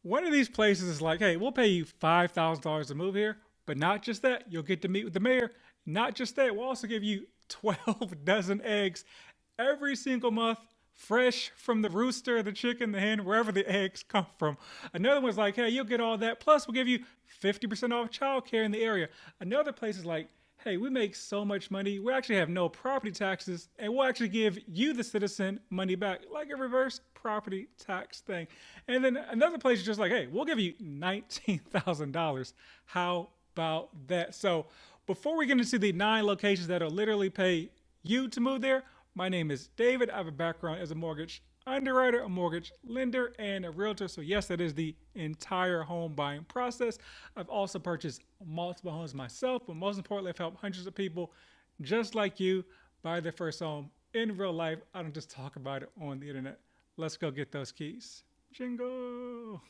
One of these places is like, hey, we'll pay you $5,000 to move here, but not just that. You'll get to meet with the mayor. Not just that, we'll also give you 12 dozen eggs every single month, fresh from the rooster, the chicken, the hen, wherever the eggs come from. Another one's like, hey, you'll get all that. Plus, we'll give you 50% off childcare in the area. Another place is like, hey, we make so much money. We actually have no property taxes, and we'll actually give you, the citizen, money back, like a reverse property tax thing. And then another place is just like, hey, we'll give you $19,000. How about that? So before we get into the 9 locations that'll literally pay you to move there, my name is David. I have a background as a mortgage underwriter, a mortgage lender, and a realtor. So, yes, that is the entire home buying process. I've also purchased multiple homes myself, but most importantly, I've helped hundreds of people just like you buy their first home in real life. I don't just talk about it on the internet. Let's go get those keys. Jingle.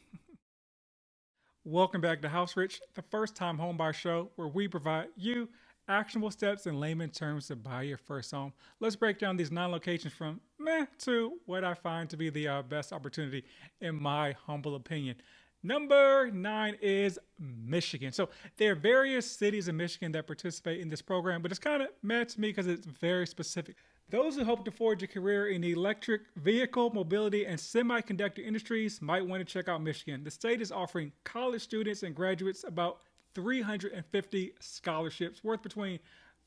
Welcome back to House Rich, the first time homebuyer show where we provide you actionable steps in layman terms to buy your first home. Let's break down these 9 locations from meh to what I find to be the best opportunity, in my humble opinion. Number 9 is Michigan. So there are various cities in Michigan that participate in this program, but it's kind of meh to me because it's very specific. Those who hope to forge a career in the electric vehicle, mobility, and semiconductor industries might want to check out Michigan. The state is offering college students and graduates about 350 scholarships worth between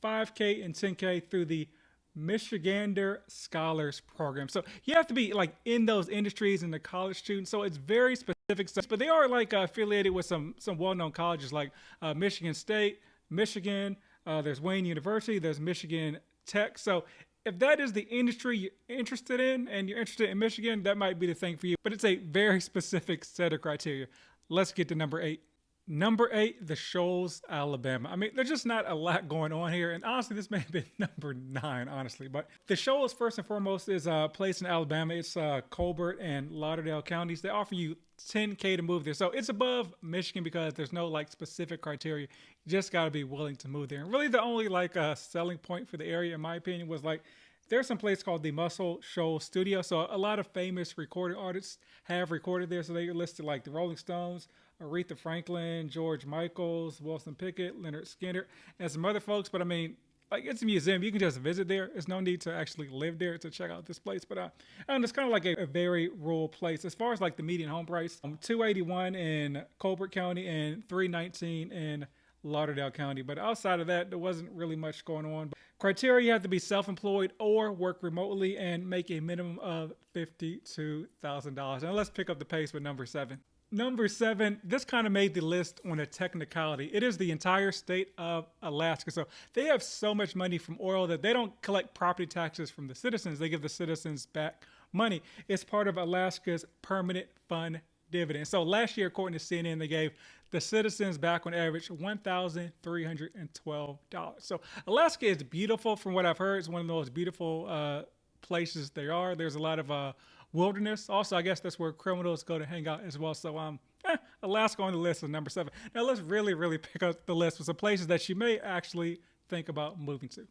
5K and 10K through the Michigander Scholars Program. So you have to be like in those industries and the college students. So it's very specific stuff, but they are like affiliated with some well-known colleges like Michigan State, Michigan. There's Wayne University. There's Michigan Tech. So if that is the industry you're interested in and you're interested in Michigan, that might be the thing for you. But it's a very specific set of criteria. Let's get to number 8. Number 8, the Shoals, Alabama. I mean, there's just not a lot going on here. And honestly, this may have been number 9, honestly. But the Shoals, first and foremost, is a place in Alabama. It's Colbert and Lauderdale counties. They offer you 10K to move there. So it's above Michigan because there's no like specific criteria. You just got to be willing to move there. And really the only like selling point for the area, in my opinion, was like there's some place called the Muscle Shoals Studio. So a lot of famous recording artists have recorded there. So they're listed like the Rolling Stones, Aretha Franklin, George Michaels, Wilson Pickett, Leonard Skinner, and some other folks. But I mean, like it's a museum. You can just visit there. There's no need to actually live there to check out this place. But and it's kind of like a very rural place. As far as like the median home price, 281 in Colbert County and 319 in Lauderdale County. But outside of that, there wasn't really much going on. Criteria: you have to be self-employed or work remotely and make a minimum of $52,000. And let's pick up the pace with number 7. Number 7, this kind of made the list on a technicality. It is the entire state of Alaska. So they have so much money from oil that they don't collect property taxes from the citizens. They give the citizens back money. It's part of Alaska's permanent fund dividend. So last year, according to CNN, they gave the citizens back on average $1,312. So Alaska is beautiful from what I've heard. It's one of the most beautiful places there are. There's a lot of wilderness. Also, I guess that's where criminals go to hang out as well. So, Alaska on the list is number 7. Now, let's really pick up the list with some places that you may actually think about moving to.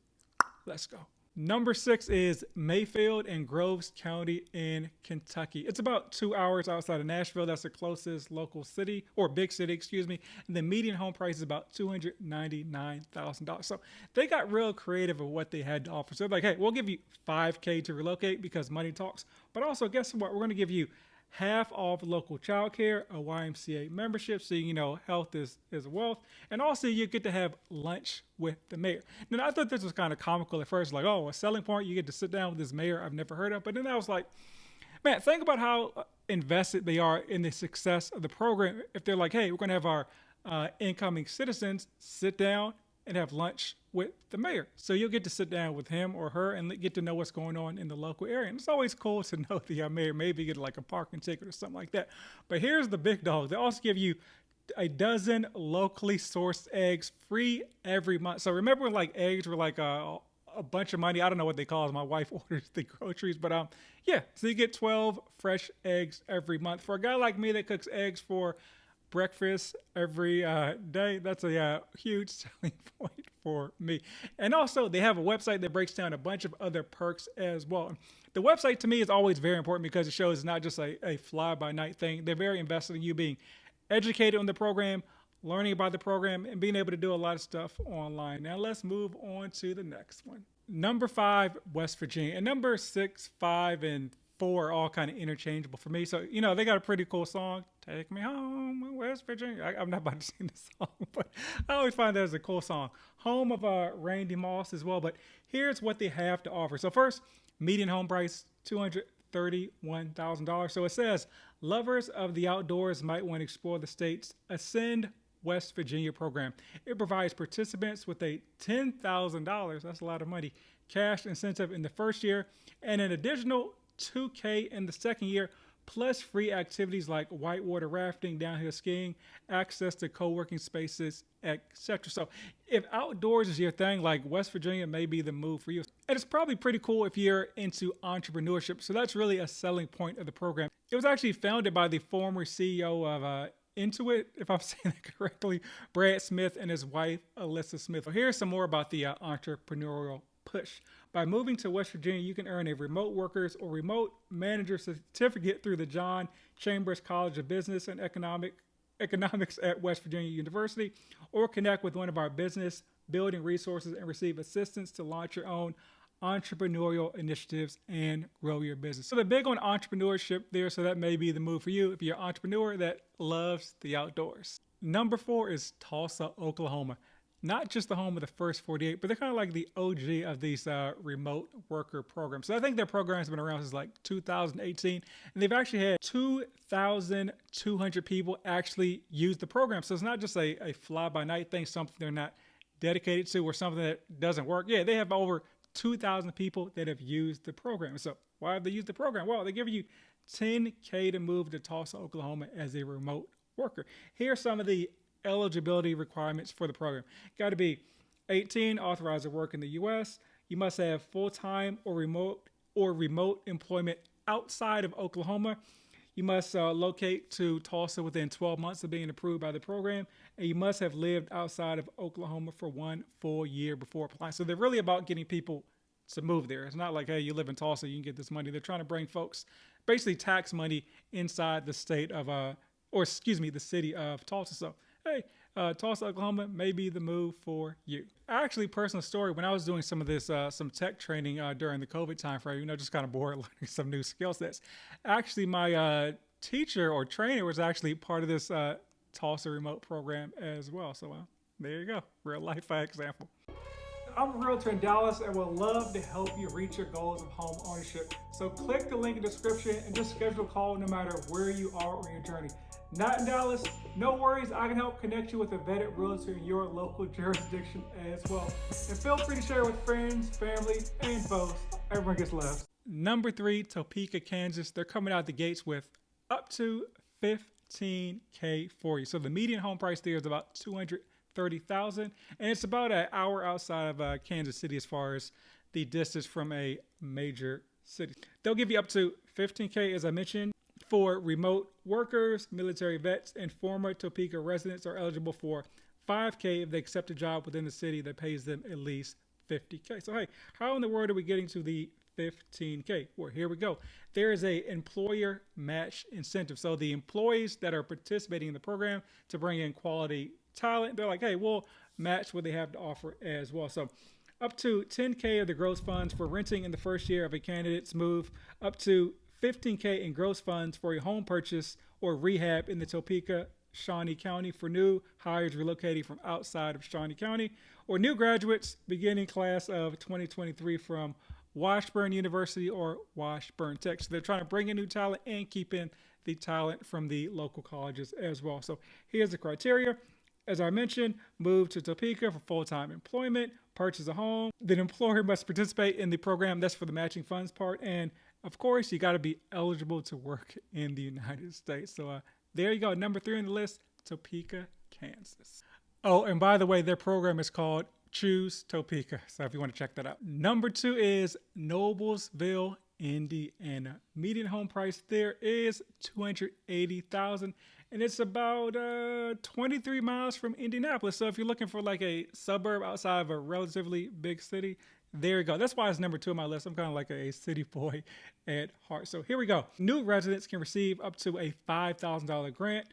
Let's go. Number 6 is Mayfield in Groves County in Kentucky. It's about 2 hours outside of Nashville. That's the closest local city, or big city, excuse me. And the median home price is about $299,000. So they got real creative with what they had to offer. So they're like, hey, we'll give you 5K to relocate because money talks. But also, guess what? We're going to give you half off local childcare, a YMCA membership, so you know health is wealth, and also you get to have lunch with the mayor. Now I thought this was kind of comical at first, like, oh, a selling point, you get to sit down with this mayor I've never heard of. But then I was like, man, think about how invested they are in the success of the program. If they're like, hey, we're going to have our incoming citizens sit down and have lunch with the mayor. So you'll get to sit down with him or her and get to know what's going on in the local area. And it's always cool to know the mayor, maybe get like a parking ticket or something like that. But here's the big dog. They also give you a dozen locally sourced eggs free every month. So remember when like eggs were like a bunch of money? I don't know what they call it. My wife orders the groceries, but yeah. So you get 12 fresh eggs every month. For a guy like me that cooks eggs for breakfast every day, that's a huge selling point for me. And also, they have a website that breaks down a bunch of other perks as well. The website to me is always very important because it shows it's not just a fly-by-night thing. They're very invested in you being educated on the program, learning about the program, and being able to do a lot of stuff online. Now let's move on to the next one. Number 5, West Virginia. And number 6, 5, and 4 are all kind of interchangeable for me. So, they got a pretty cool song, Take Me Home, West Virginia. I'm not about to sing this song, but I always find that as a cool song. Home of Randy Moss as well. But here's what they have to offer. So first, median home price, $231,000. So it says, lovers of the outdoors might want to explore the state's Ascend West Virginia program. It provides participants with a $10,000, that's a lot of money, cash incentive in the first year, and an additional $2K in the second year, plus free activities like whitewater rafting, downhill skiing, access to co-working spaces, etc. So if outdoors is your thing, like West Virginia may be the move for you. And it's probably pretty cool if you're into entrepreneurship. So that's really a selling point of the program. It was actually founded by the former CEO of Intuit, if I'm saying that correctly, Brad Smith, and his wife, Alyssa Smith. So here's some more about the entrepreneurial push. By moving to West Virginia, you can earn a remote workers or remote manager certificate through the John Chambers College of Business and Economics at West Virginia University, or connect with one of our business building resources and receive assistance to launch your own entrepreneurial initiatives and grow your business. So they're big on entrepreneurship there, so that may be the move for you if you're an entrepreneur that loves the outdoors. Number 4 is Tulsa, Oklahoma. Not just the home of the first 48, but they're kind of like the OG of these remote worker programs. So I think their program has been around since like 2018, and they've actually had 2,200 people actually use the program. So it's not just a fly-by-night thing, something they're not dedicated to or something that doesn't work. Yeah, they have over 2,000 people that have used the program. So why have they used the program? Well, they give you $10K to move to Tulsa, Oklahoma as a remote worker. Here are some of the eligibility requirements for the program. Got to be 18, authorized to work in the U.S. You must have full-time or remote employment outside of Oklahoma. You must locate to Tulsa within 12 months of being approved by the program, and you must have lived outside of Oklahoma for 1 full year before applying. So they're really about getting people to move there. It's not like, hey, you live in Tulsa, you can get this money. They're trying to bring folks basically tax money inside the state of, the city of Tulsa. So, hey, Tulsa, Oklahoma may be the move for you. Actually, personal story, when I was doing some of this, some tech training during the COVID time frame, just kind of bored learning some new skill sets. Actually, my teacher or trainer was actually part of this Tulsa remote program as well. So there you go, real life example. I'm a realtor in Dallas and would love to help you reach your goals of home ownership. So click the link in the description and just schedule a call no matter where you are on your journey. Not in Dallas? No worries, I can help connect you with a vetted realtor in your local jurisdiction as well. And feel free to share with friends, family, and foes. Everyone gets love. Number 3, Topeka, Kansas. They're coming out the gates with up to $15K for you. So the median home price there is about $230,000, and it's about an hour outside of Kansas City as far as the distance from a major city. They'll give you up to $15K, as I mentioned. For remote workers, military vets, and former Topeka residents are eligible for $5K if they accept a job within the city that pays them at least $50K. So hey, how in the world are we getting to the $15K? Well, here we go. There is a employer match incentive. So the employees that are participating in the program to bring in quality talent, they're like, hey, we'll match what they have to offer as well. So up to $10K of the gross funds for renting in the first year of a candidate's move, up to $15K in gross funds for a home purchase or rehab in the Topeka, Shawnee County for new hires relocating from outside of Shawnee County, or new graduates beginning class of 2023 from Washburn University or Washburn Tech. So they're trying to bring in new talent and keep in the talent from the local colleges as well. So here's the criteria. As I mentioned, move to Topeka for full-time employment, purchase a home. The employer must participate in the program. That's for the matching funds part. And of course, you got to be eligible to work in the United States. So there you go. Number 3 on the list, Topeka, Kansas. Oh, and by the way, their program is called Choose Topeka. So if you want to check that out. Number 2 is Noblesville, Indiana. Median home price there is $280,000, and it's about 23 miles from Indianapolis. So if you're looking for like a suburb outside of a relatively big city, there you go. That's why it's number 2 on my list. I'm kind of like a city boy at heart. So here we go. New residents can receive up to a $5,000 grant,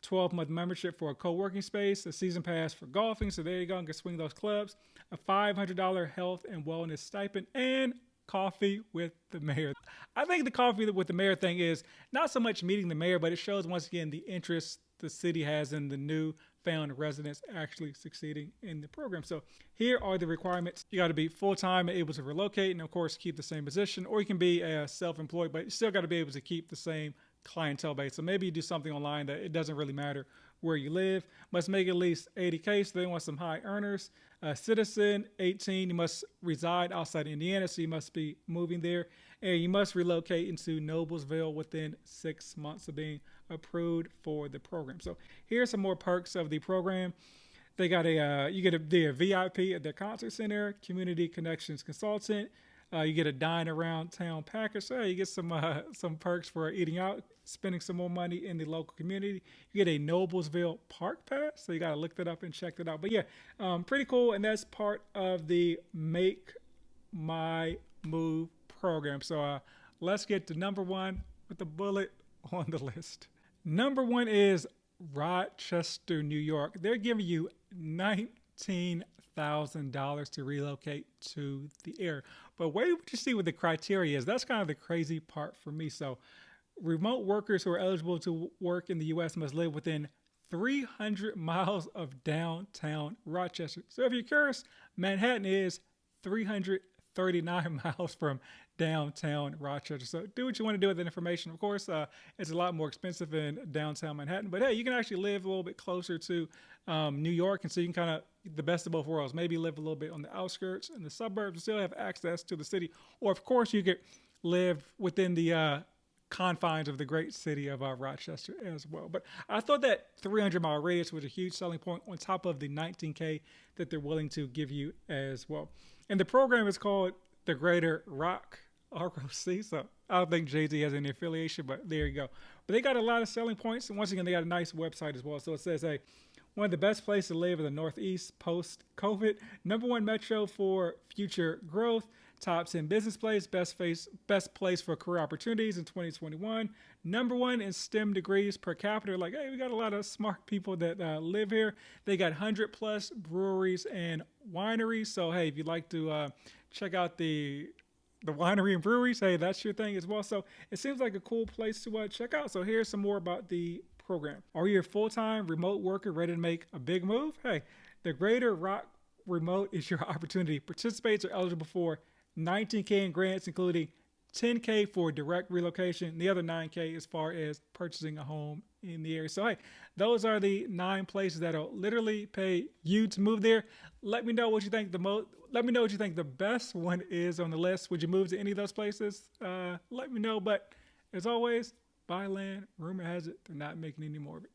12-month membership for a co-working space, a season pass for golfing. So there you go. You can swing those clubs, a $500 health and wellness stipend, and coffee with the mayor. I think the coffee with the mayor thing is not so much meeting the mayor, but it shows once again the interest the city has in the new found residents actually succeeding in the program. So here are the requirements. You got to be full-time and able to relocate, and of course keep the same position, or you can be self-employed, but you still got to be able to keep the same clientele base. So maybe you do something online that it doesn't really matter where you live. Must make at least 80K, so they want some high earners. Citizen, 18, you must reside outside Indiana, so you must be moving there. And you must relocate into Noblesville within 6 months of being approved for the program. So here's some more perks of the program. They got you get a VIP at their concert center, community connections consultant. You get a dine around town package. So you get some perks for eating out, spending some more money in the local community. You get a Noblesville Park Pass. So you got to look that up and check that out. But yeah, pretty cool. And that's part of the Make My Move program. So let's get to number 1 with the bullet on the list. Number 1 is Rochester, New York. They're giving you $19,000 to relocate to the area. But wait what you see what the criteria is. That's kind of the crazy part for me. So remote workers who are eligible to work in the U.S. must live within 300 miles of downtown Rochester. So if you're curious, Manhattan is 339 miles from downtown Rochester. So do what you want to do with that information. Of course, it's a lot more expensive in downtown Manhattan, but hey, you can actually live a little bit closer to New York, and so you can kind of the best of both worlds. Maybe live a little bit on the outskirts and the suburbs and still have access to the city. Or of course, you could live within the confines of the great city of Rochester as well. But I thought that 300-mile radius was a huge selling point on top of the 19K that they're willing to give you as well. And the program is called the Greater Rock, ROC. So I don't think Jay-Z has any affiliation, but there you go. But they got a lot of selling points. And once again, they got a nice website as well. So it says, hey, one of the best places to live in the Northeast post-COVID. #1 metro for future growth. Top 10 business place, best place for career opportunities in 2021. #1 in STEM degrees per capita. Like, hey, we got a lot of smart people that live here. They got 100 plus breweries and wineries. So, hey, if you'd like to check out the winery and breweries, hey, that's your thing as well. So it seems like a cool place to check out. So here's some more about the program. Are you a full-time remote worker ready to make a big move? Hey, the Greater Rock Remote is your opportunity. Participants are eligible for 19K in grants, including 10K for direct relocation, the other 9K as far as purchasing a home in the area. So, hey, those are the 9 places that'll literally pay you to move there. Let me know what you think let me know what you think the best one is on the list. Would you move to any of those places? Let me know. But as always, buy land. Rumor has it they're not making any more of it.